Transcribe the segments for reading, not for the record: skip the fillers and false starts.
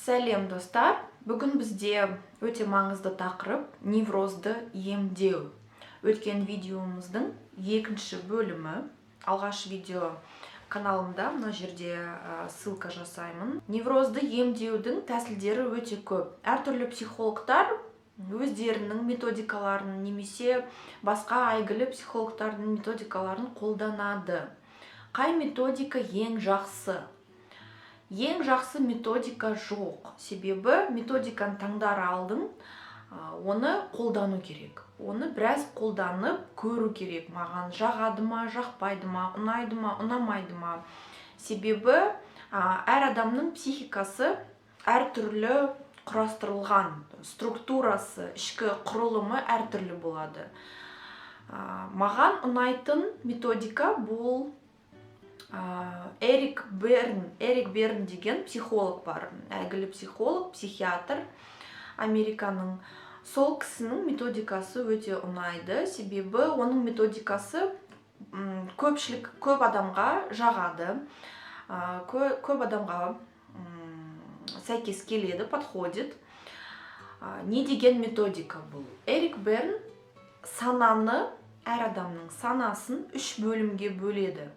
Сәлем достар, бүгін бізде өте маңызды тақырып неврозды емдеу. Өткен видеомыздың екінші бөлімі, алғаш видео каналымда, мына жерде ссылка жасаймын. Неврозды емдеудің тәсілдері өте көп. Әртүрлі психологтар өздерінің методикаларын немесе басқа әйгілі психологтардың методикаларын қолданады. Қай методика ең жақсы? Ең жақсы методика жоқ. Себебі методиканы таңдар алдың, оны қолдану керек. Оны біраз қолданып көру керек. Маған жағады ма, жақпайды ма, ұнайды ма, ұнамайды ма. Себебі әр адамның психикасы әртүрлі құрастырылған, структурасы, ішкі құрылымы әртүрлі болады. Маған ұнайтын методика бұл Эрик Берн деген психолог бар. Әйгілі психолог, психиатр, Американың. Сол кісінің методикасы өте ұнайды. Себебі оның методикасы көп адамға жағады, көп адамға сәйкес келеді, подходит. Не деген методика бұл? Эрик Берн сананы, әр адамның санасын 3 бөлімге бөледі.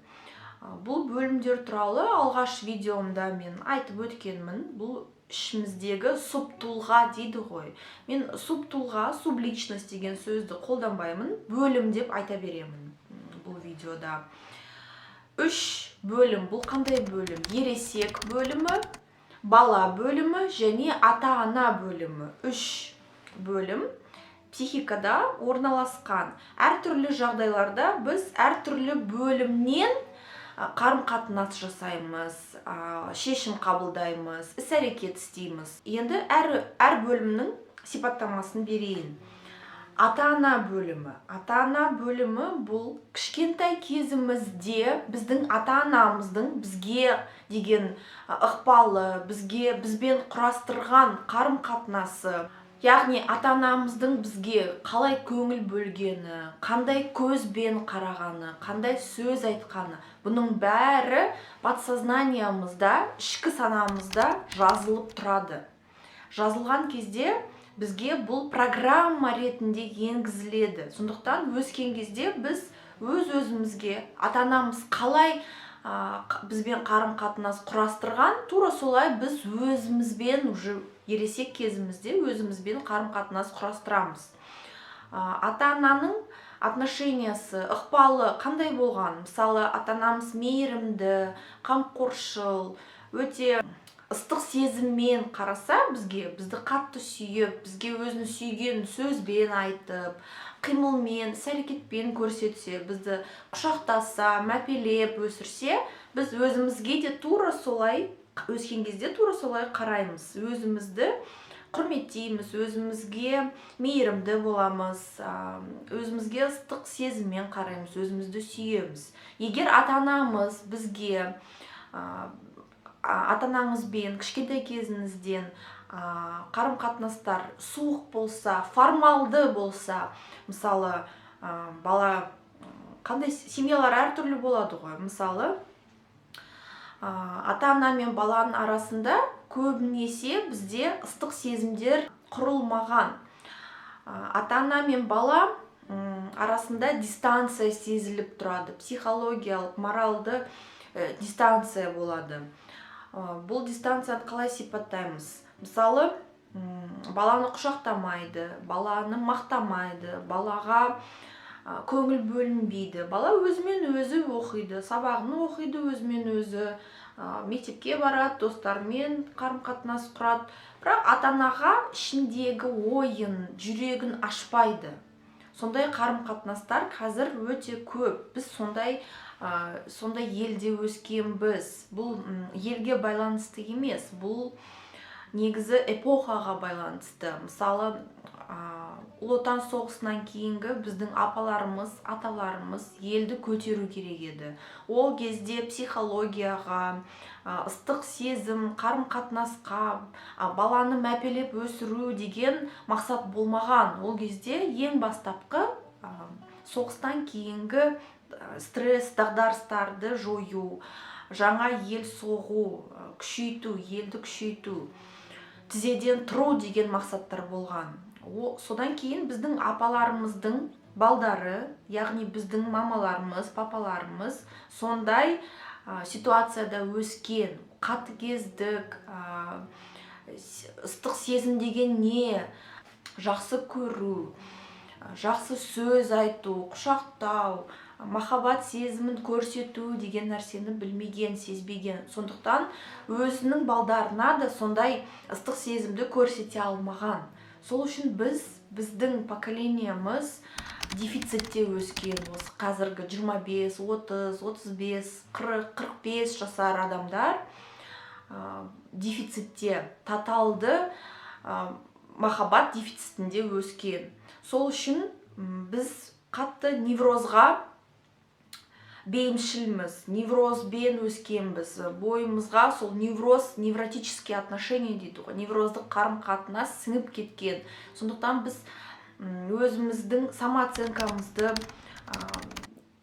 Бұл бөлімдер туралы алғаш видеомда мен айтып өткенмін. Бұл ішіміздегі субтұлға дейді ғой. Мен субтұлға, субличность деген сөзді қолданбаймын, бөлім деп айта беремін бұл видеода. 3 бөлім, бұл қандай бөлім? Ересек бөлімі, бала бөлімі және ата-ана бөлімі. 3 бөлім психикада орналасқан. Әртүрлі жағдайларда біз әртүрлі бөлімнен қарым-қатынас жасаймыз, шешім қабылдаймыз, іс-әрекет істейміз. Енді әр бөлімнің сипаттамасын берейін. Ата-ана бөлімі. Ата-ана бөлімі бұл кішкентай кезімізде біздің ата-анамыздың бізге деген ықпалы, бізбен құрастырған қарым-қатынасы. Яғни ата-анамыздың бізге қалай көңіл бөлгені, қандай көзбен қарағаны, қандай сөз айтқаны, бұның бәрі подсознаниямызда, ішкі санамызда жазылып тұрады. Жазылған кезде бізге бұл программа ретінде енгізіледі. Сондықтан өскен кезде біз өз-өзімізге ата-анамыз қалай бізбен қарым-қатынас құрастырған, тура солай біз өзімізбен ересек кезімізде өзімізбен қарым-қатынас құрастырамыз. Ата-ананың отношениясы, ықпалы қандай болған? Мысалы, ата-анамыз мейірімді, қамқоршыл, өте ыстық сезіммен қараса бізді қатты сүйіп, бізге өзін сүйген сөзбен айтып, қимылмен, іс-әрекетпен көрсетсе, бізді құшақтаса, мәпелеп өсірсе, біз өзімізге де тура солай, өскен кезде тура солай қараймыз. Өзімізді құрметтейміз, өзімізге мейірімді боламыз, өзімізге ыстық сезіммен қараймыз, өзімізді сүйеміз. Егер ата-анамыз бізге ата-анаңызбен кішкентай кезіңізден қарым-қатынастар суық болса, формалды болса, мысалы, бала қандай семьялар әртүрлі болады ғой. Мысалы, ата-ана мен баланың арасында көбінесе бізде ыстық сезімдер құрылмаған. Ата-ана мен бала арасында дистанция сезіліп тұрады, психологиялық, моралды дистанция болады. Бұл дистанцияны қалай сипаттаймыз? Мысалы, баланы құшақтамайды, баланы мақтамайды, балаға көңіл бөлінбейді. Бала өзімен өзі оқиды, сабағын оқиды, өзімен өзі мектепке барады, достармен қарым-қатынас құрады. Бірақ ата-анаға ішіндегі ойын, жүрегін ашпайды. Сондай қарым-қатынастар қазір өте көп. Біз сондай елде өскенбіз. Бұл елге байланысты емес, бұл негізі эпохаға байланысты. Мысалы, Ұлы Отан соғысынан кейінгі біздің апаларымыз, аталарымыз елді көтеру керек еді. Ол кезде психологияға, ыстық сезім, қарым-қатынасқа, баланы мәпелеп өсіру деген мақсат болмаған. Ол кезде ең бастапқы соғыстан кейінгі стресс, дағдарыстарды жою, жаңа ел соғу, күшейту, елді күшейту. тізеден тұру деген мақсаттар болған. Содан кейін біздің апаларымыздың балдары, яғни біздің мамаларымыз, папаларымыз сондай ситуацияда өскен. Қатыгездік, ыстық сезім деген не, жақсы көру, жақсы сөз айту, құшақтау, махаббат сезімін көрсету деген нәрсені білмеген, сезбеген. Сондықтан өзінің балдарына да сондай ыстық сезімді көрсете алмаған. Сол үшін біздің поколениямыз дефицитте өскен. Осы қазіргі 25, 30, 35, 40, 45 жасар адамдар дефицитте, тоталды махаббат дефицитінде өскен. Сол үшін біз қатты неврозға бейімшілміз, неврозбен өскенбіз. Бойымызға сол невротические отношения дейді ғой, невроздық қарым-қатынас сіңіп кеткен. Сондықтан біз өзіміздің самооценкамызды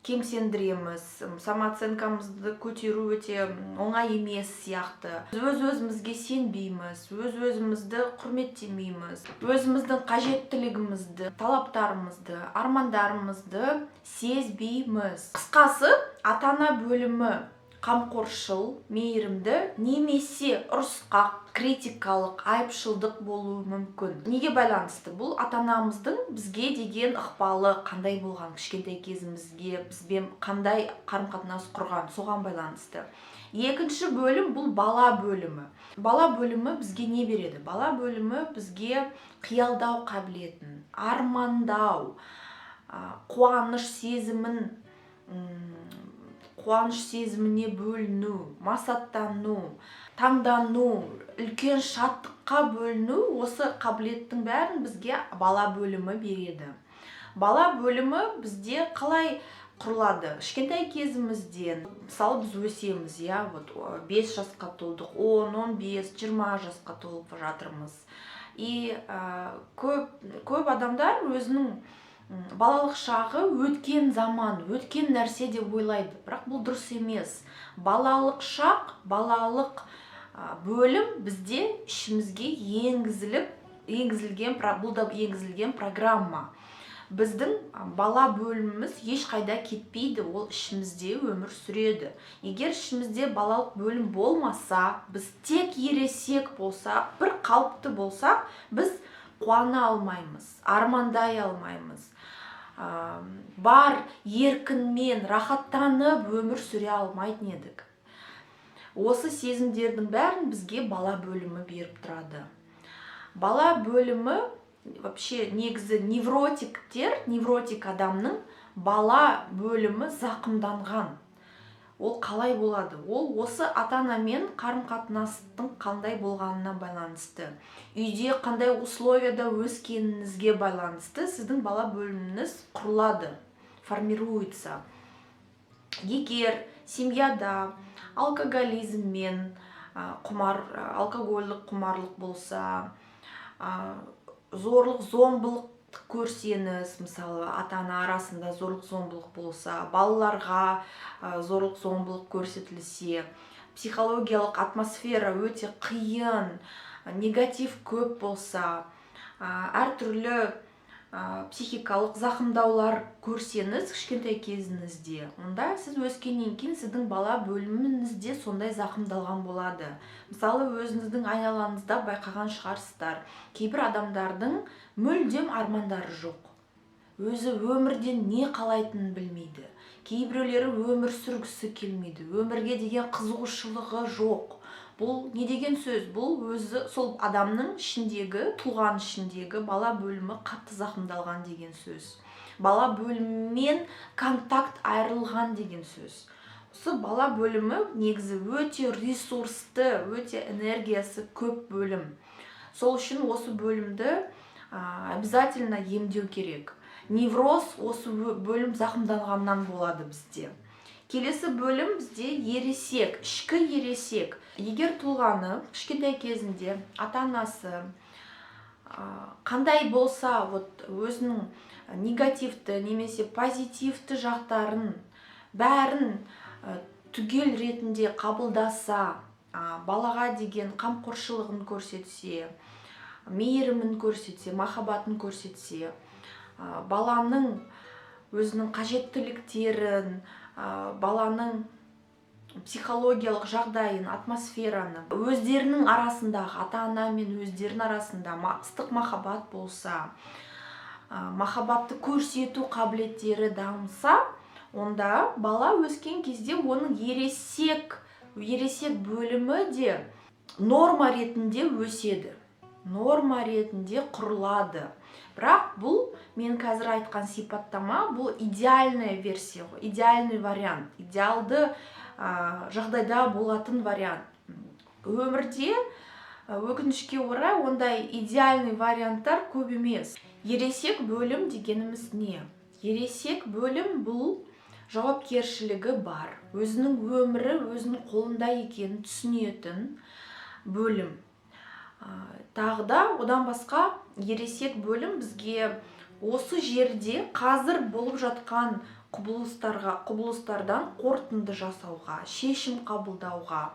кемсендіреміз, самооценкамызды көтеру өте оңай емес сияқты. Өз-өзімізге сенбейміз, өз-өзімізді құрметтемейміз, өзіміздің қажеттілігімізді, талаптарымызды, армандарымызды сезбейміз. Қысқасы, ата-ана бөлімі қамқоршыл, мейірімді, немесе ұрысқақ, критикалық, айыпшылдық болуы мүмкін. Неге байланысты? Бұл ата-анамыздың бізге деген ықпалы қандай болған, кішкентай кезімізге бізбен қандай қарым-қатынас құрған, соған байланысты. Екінші бөлім бұл бала бөлімі. Бала бөлімі бізге не береді? Бала бөлімі бізге қиялдау қабілетін, армандау, қуаныш сезіміне бөліну, масаттану, таңдану, үлкен шаттыққа бөліну, осы қабілеттің бәрін бізге бала бөлімі береді. Бала бөлімі бізде қалай құрылады? Кішкентай кезімізден, мысалы біз өсеміз, 5 жасқа толдық, 10, 15, 20 жасқа толып жатырмыз. И көп адамдар өзінің балалық шағы өткен заман, өткен нәрсе деп ойлайды. Бірақ бұл дұрыс емес. Балалық шақ, балалық бөлім бізде ішімізге енгізілген программа. Біздің бала бөліміміз ешқайда кетпейді, ол ішімізде өмір сүреді. Егер ішімізде балалық бөлім болмаса, біз тек ересек болсақ, бір қалыпты болсақ, біз қуана алмаймыз, армандай алмаймыз. Бар еркінмен рахаттанып өмір сүре алмайтын едік. Осы сезімдердің бәрін бізге бала бөлімі беріп тұрады. Бала бөлімі, вообще негізі невротик адамның бала бөлімі зақымданған. Ол қалай болады? Ол осы ата-анамен қарым-қатынастың қандай болғанына байланысты. Үйде қандай условияда өскеніңізге байланысты сіздің бала бөліміңіз құрылады, формируется. Егер семьяда алкоголизммен, алкогольдік құмарлық болса, зорлық-зомбылық көрсеңіз, мысалы ата-ана арасында зорлық-зомбылық болса, балаларға зорлық-зомбылық көрсетілсе, психологиялық атмосфера өте қиын, негатив көп болса, әртүрлі психикалық зақымдаулар көрсеңіз кішкентай кезіңізде, онда сіз өскеннен кейін сіздің бала бөліміңізде сондай зақымдалған болады. Мысалы, өзіңіздің айналаңызда байқаған шығарсыздар, кейбір адамдардың мүлдем армандары жоқ. Өзі өмірден не қалайтынын білмейді. Кейбіреулері өмір сүргісі келмейді, өмірге деген қызығушылығы жоқ. Бұл не деген сөз? Бұл өзі сол адамның ішіндегі, тұлғаның ішіндегі бала бөлімі қатты зақымдалған деген сөз. Бала бөліммен контакт айырылған деген сөз. Осы бала бөлімі негізі өте ресурсты, өте энергиясы көп бөлім. Сол үшін осы бөлімді обязательно емдеу керек. Невроз осы бөлім зақымданғаннан болады бізде. Келесі бөлім бізде ересек, ішкі ересек. Егер тұлғаны кішкентай кезінде ата-анасы қандай болса, өзінің негативті немесе позитивті жақтарын бәрін түгел ретінде қабылдаса, балаға деген қамқоршылығын көрсетсе, мейірімін көрсетсе, махаббатын көрсетсе, баланың өзінің қажеттіліктерін, баланың психологиялық жағдайын, атмосфераны, өздерінің арасындағы, ата-ана мен өздерінің арасында ыстық махаббат болса, махаббатты көрсету қабілеттері дамыса, онда бала өскен кезде оның ересек бөлімі де норма ретінде өседі, норма ретінде құрылады. Бірақ бұл мен қазір айтқан сипаттама, бұл идеальная версия, идеальный вариант, идеалды жағдайда болатын вариант. Өмірде өкінішке орай ондай идеальный варианттар көп емес. Ересек бөлім дегеніміз не? Ересек бөлім бұл жауапкершілігі бар, өзінің өмірі өзінің қолында екенін түсінетін бөлім. Тағы да одан басқа ересек бөлім бізге осы жерде қазір болып жатқан құбылыстардан қорытынды жасауға, шешім қабылдауға,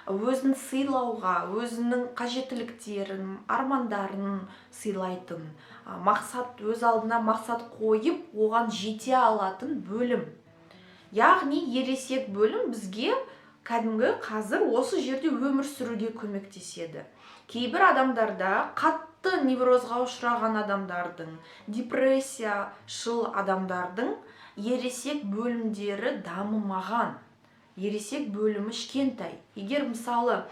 өзін сыйлауға, өзінің қажеттіліктерін, армандарын сыйлайтын, өз алдына мақсат қойып, оған жете алатын бөлім. Яғни ересек бөлім бізге кәдімгі қазір осы жерде өмір сүруге көмектеседі. Кейбір адамдарда қатты неврозға ұшыраған адамдардың, депрессияшыл адамдардың ересек бөлімдері дамымаған, ересек бөлімі кішкентай. Егер мысалы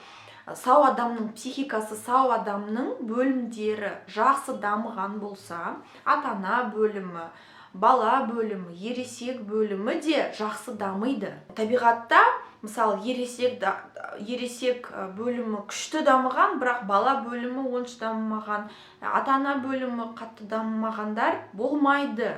сау адамның психикасы, сау адамның бөлімдері жақсы дамыған болса, ата-ана бөлімі, бала бөлімі, ересек бөлімі де жақсы дамиды. Табиғатта мысалы ересек бөлімі күшті дамыған, бірақ бала бөлімі онша дамымаған, ата-ана бөлімі қатты дамымағандар болмайды.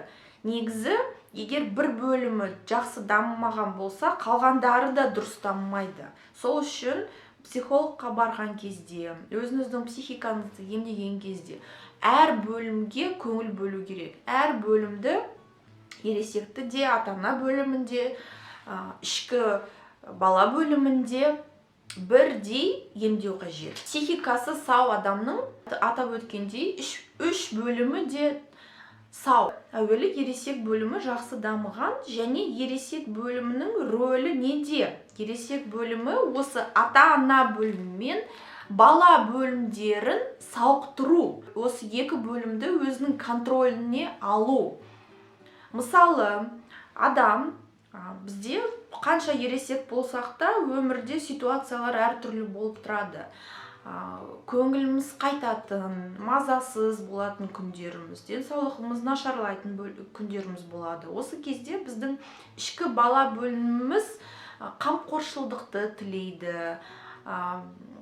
Негізі, егер бір бөлімі жақсы дамымаған болса, қалғандары да дұрыс дамымайды. Сол үшін психологқа барған кезде, өзіңіздің психикаңызды емдеген кезде әр бөлімге көңіл бөлу керек. Әр бөлімді, ересекті де, ата-ана бөлімінде, ішкі бала бөлімінде бірдей емдеу қажет. Психикасы сау адамның атап өткендей үш бөлімі де сау. Әуелі ересек бөлімі жақсы дамыған, және ересек бөлімінің рөлі неде? Ересек бөлімі осы ата-ана бөлімі мен бала бөлімдерін сауықтыру. Осы екі бөлімді өзінің контроліне алу. Мысалы, адам бізде қанша ересек болсақ та өмірде ситуациялар әртүрлі болып тұрады. Көңіліміз қайтатын, мазасыз болатын күндеріміз, денсаулығымыз нашарлайтын күндеріміз болады. Осы кезде біздің ішкі бала бөліміміз қамқоршылдықты тілейді,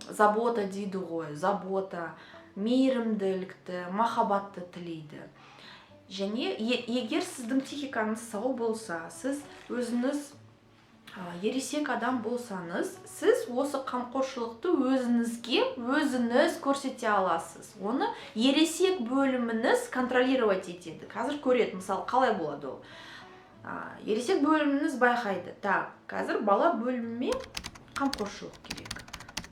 забота дейді ғой, забота, мейірімділікті, махаббатты тілейді. Және егер сіздің психикаңыз сау болса, сіз өзіңіз ересек адам болсаңыз, сіз осы қамқоршылықты өзіңіз көрсете аласыз. Оны ересек бөліміңіз контролировать етеді. Қазір көреді, мысалы, қалай болады ол. Ересек бөліміңіз байқайды. Қазір бала бөліміме қамқоршылық керек.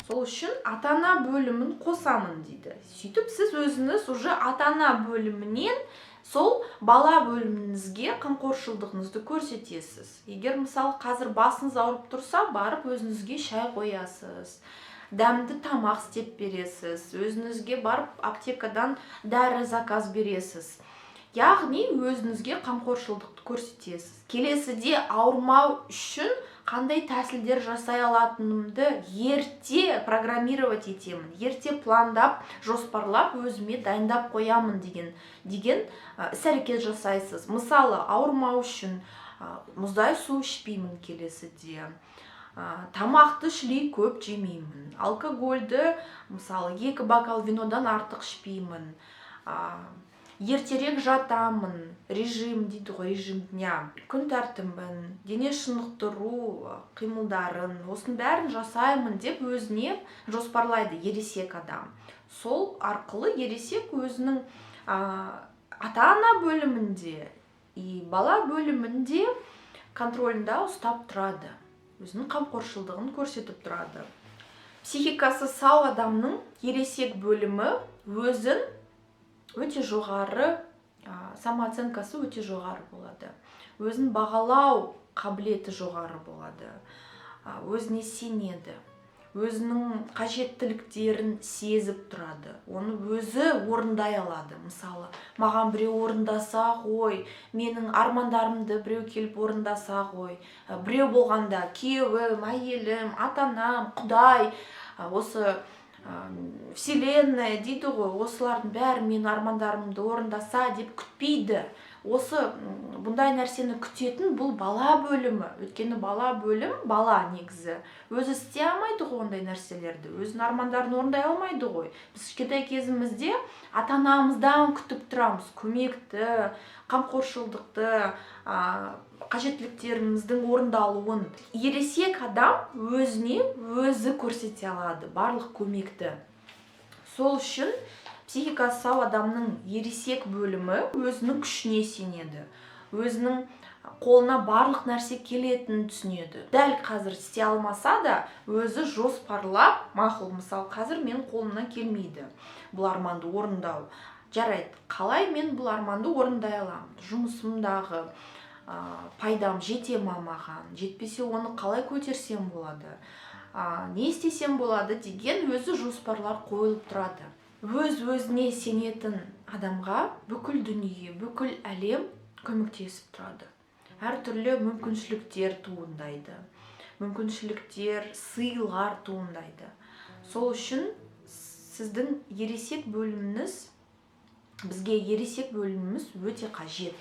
Сол үшін ата-ана бөлімін қосамын дейді. Сөйтіп, сіз өзіңіз уже ата-ана бөлімінен сол бала бөліміңізге қамқоршылдығыңызды көрсетесіз. Егер мысалы қазір басыңыз ауырып тұрса, барып өзіңізге шай қоясыз, дәмді тамақ істеп бересіз, өзіңізге барып аптекадан дәрі заказ бересіз. Яғни өзіңізге қамқоршылдықты көрсетесіз. Келесіде ауырмау үшін қандай тәсілдер жасай алатынымды ерте программировать етемін, ерте пландап, жоспарлап, өзіме дайындап қоямын деген іс-әрекет жасайсыз. Мысалы, ауырмау үшін мұздай су ішпеймін келесіде, тамақты шілей көп жемеймін, алкогольді, мысалы, 2 бокал винодан артық ішпеймін, ертерек жатамын, режим дейді ғой, режим дня, күн тәртібін, дене шынықтыру қимылдарын, осының бәрін жасаймын деп өзіне жоспарлайды ересек адам. Сол арқылы ересек өзінің ата-ана бөлімінде и бала бөлімінде контролінде ұстап тұрады, өзінің қамқоршылдығын көрсетіп тұрады. Психикасы сау адамның ересек бөлімі өзін өте жоғары, самооценкасы өте жоғары болады. Өзін бағалау қабілеті жоғары болады. Өзіне сенеді. Өзінің қажеттіліктерін сезіп тұрады. Оны өзі орындай алады. Мысалы, маған біреу орындаса ғой, менің армандарымды біреу келіп орындаса ғой. Біреу болғанда күйеуім, әйелім, ата-анам, Құдай, осы вселенная дейді ғой, осылардың бәрі менің армандарымды орындаса деп күтпейді. Осы бұндай нәрсені күтетін бұл бала бөлімі. Өйткені бала бөлім, бала негізі өзі істей алмайды ғой ондай нәрселерді, өзінің армандарын орындай алмайды ғой. Біз кішкентай кезімізде ата-анамыздан күтіп тұрамыз көмекті, қамқоршылдықты, қажеттіліктеріміздің орындалуын. Ересек адам өзіне өзі көрсете алады барлық көмекті. Сол үшін психикасы сау адамның ересек бөлімі өзінің күшіне сенеді. Өзінің қолына барлық нәрсе келетінін түсінеді. Дәл қазір істей алмаса да, өзі жоспарлап, мақұл, мысалы, қазір мен қолымнан келмейді бұл арманды орындау. Жарайды, қалай мен бұл арманды орындай аламын? Жұмысымдағы пайдам жете ма маған? Жетпесе оны қалай көтерсем болады? Не істесем болады деген өзі жоспарлар қойылып тұрады. Өз-өзіне сенетін адамға бүкіл дүние, бүкіл әлем көмектесіп тұрады. Әртүрлі мүмкіншіліктер туындайды. Мүмкіншіліктер, сыйлар туындайды. Сол үшін сіздің ересек бөліміңіз, бізге ересек бөліміміз өте қажет.